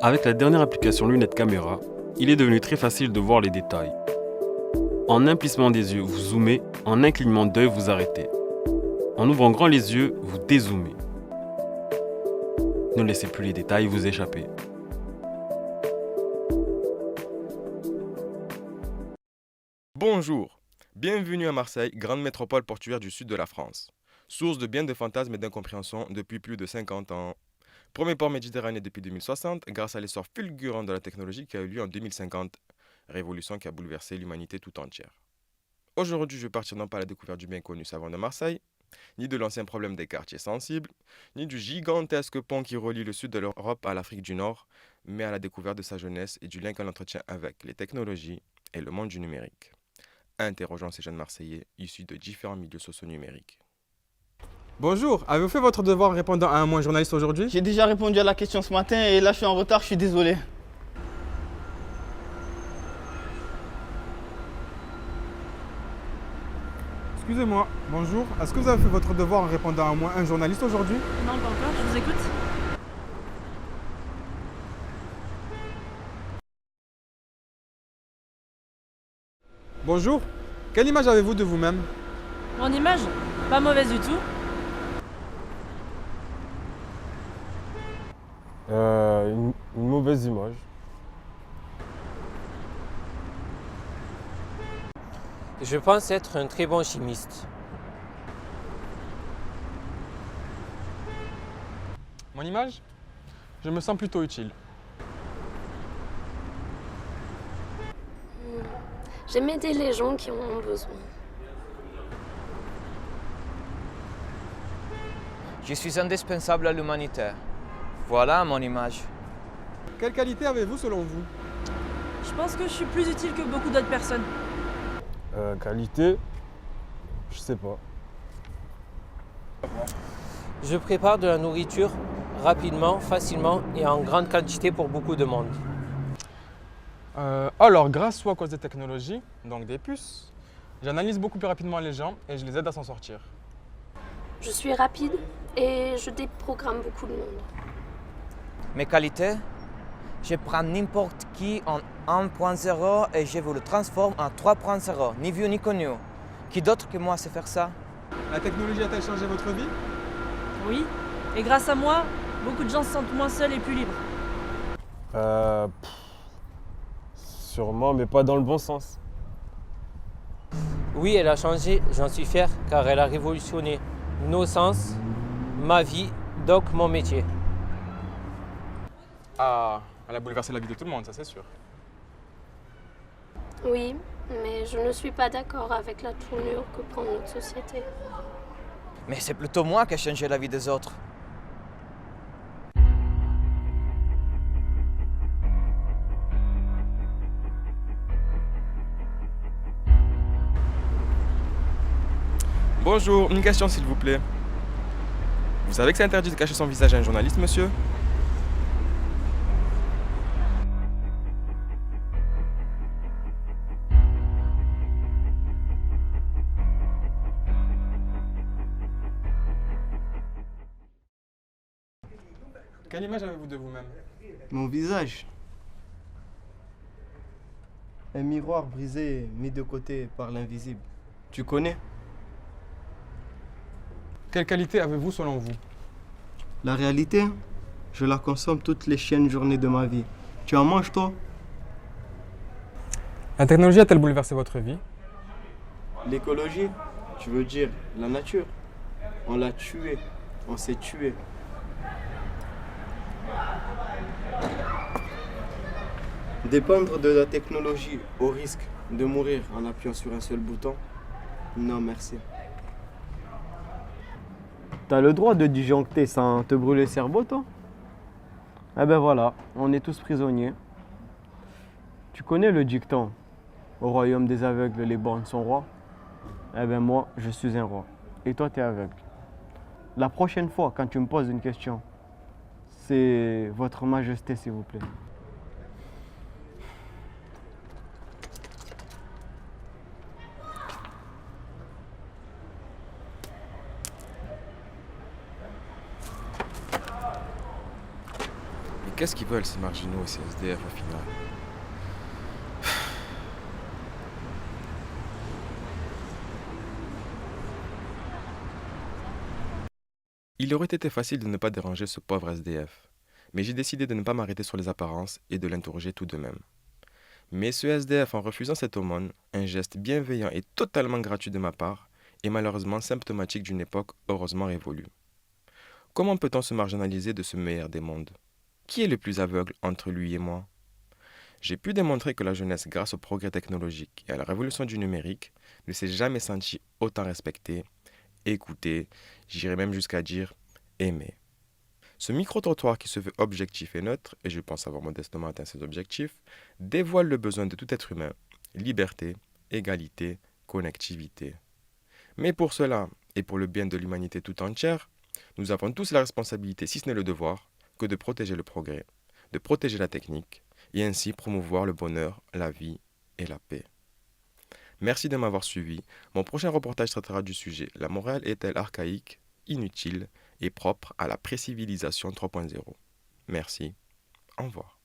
Avec la dernière application Lunette Caméra, il est devenu très facile de voir les détails. En un plissement des yeux, vous zoomez, en un clignement d'œil, vous arrêtez. En ouvrant grand les yeux, vous dézoomez. Ne laissez plus les détails vous échapper. Bonjour, bienvenue à Marseille, grande métropole portuaire du sud de la France. Source de bien de fantasmes et d'incompréhension depuis plus de 50 ans. Premier port méditerranéen depuis 2060 grâce à l'essor fulgurant de la technologie qui a eu lieu en 2050. Révolution qui a bouleversé l'humanité tout entière. Aujourd'hui, je vais partir non pas à la découverte du bien connu savant de Marseille, ni de l'ancien problème des quartiers sensibles, ni du gigantesque pont qui relie le sud de l'Europe à l'Afrique du Nord, mais à la découverte de sa jeunesse et du lien qu'elle entretient avec les technologies et le monde du numérique. Interrogeons ces jeunes Marseillais issus de différents milieux socio-numériques. Bonjour, avez-vous fait votre devoir en répondant à un moins journaliste aujourd'hui? J'ai déjà répondu à la question ce matin et là je suis en retard, je suis désolé. Excusez-moi, bonjour, est-ce que vous avez fait votre devoir en répondant à un moins un journaliste aujourd'hui? Non, pas encore, je vous écoute. Bonjour, quelle image avez-vous de vous-même? Mon image, pas mauvaise du tout. Une mauvaise image. Je pense être un très bon chimiste. Mon image? Je me sens plutôt utile. J'aime aider les gens qui en ont besoin. Je suis indispensable à l'humanitaire. Voilà mon image. Quelle qualité avez-vous selon vous? Je pense que je suis plus utile que beaucoup d'autres personnes. Qualité, je sais pas. Je prépare de la nourriture rapidement, facilement et en grande quantité pour beaucoup de monde. Alors, grâce ou à cause des technologies, donc des puces, j'analyse beaucoup plus rapidement les gens et je les aide à s'en sortir. Je suis rapide et je déprogramme beaucoup de monde. Mes qualités, je prends n'importe qui en 1.0 et je vous le transforme en 3.0, ni vu ni connu. Qui d'autre que moi sait faire ça? La technologie a-t-elle changé votre vie? Oui, et grâce à moi, beaucoup de gens se sentent moins seuls et plus libres. Sûrement, mais pas dans le bon sens. Oui, elle a changé, j'en suis fier, car elle a révolutionné nos sens, ma vie, donc mon métier. Ah, elle a bouleversé la vie de tout le monde, ça c'est sûr. Oui, mais je ne suis pas d'accord avec la tournure que prend notre société. Mais c'est plutôt moi qui ai changé la vie des autres. Bonjour, une question s'il vous plaît. Vous savez que c'est interdit de cacher son visage à un journaliste, monsieur? Quelle image avez-vous de vous-même? Mon visage. Un miroir brisé, mis de côté par l'invisible. Tu connais? Quelle qualité avez-vous selon vous? La réalité, je la consomme toutes les chiennes journées de ma vie. Tu en manges toi? La technologie a-t-elle bouleversé votre vie? L'écologie, tu veux dire la nature. On l'a tuée, on s'est tué. Dépendre de la technologie au risque de mourir en appuyant sur un seul bouton? Non, merci. T'as le droit de disjoncter sans te brûler le cerveau, toi? Eh ben voilà, on est tous prisonniers. Tu connais le dicton, au royaume des aveugles, les borgnes sont rois? Eh ben moi, je suis un roi. Et toi, t'es aveugle. La prochaine fois, quand tu me poses une question, c'est votre majesté, s'il vous plaît. qu'est-ce qu'ils veulent ces marginaux et ces SDF au final? Il aurait été facile de ne pas déranger ce pauvre SDF, mais j'ai décidé de ne pas m'arrêter sur les apparences et de l'interroger tout de même. Mais ce SDF, en refusant cette aumône, un geste bienveillant et totalement gratuit de ma part, est malheureusement symptomatique d'une époque heureusement révolue. Comment peut-on se marginaliser de ce meilleur des mondes? Qui est le plus aveugle entre lui et moi? J'ai pu démontrer que la jeunesse, grâce au progrès technologique et à la révolution du numérique, ne s'est jamais sentie autant respectée, écoutée, j'irais même jusqu'à dire aimée. Ce micro-trottoir qui se veut objectif et neutre, et je pense avoir modestement atteint ses objectifs, dévoile le besoin de tout être humain, liberté, égalité, connectivité. Mais pour cela, et pour le bien de l'humanité tout entière, nous avons tous la responsabilité, si ce n'est le devoir, que de protéger le progrès, de protéger la technique, et ainsi promouvoir le bonheur, la vie et la paix. Merci de m'avoir suivi. Mon prochain reportage traitera du sujet « La morale est-elle archaïque, inutile et propre à la précivilisation 3.0 ?» Merci. Au revoir.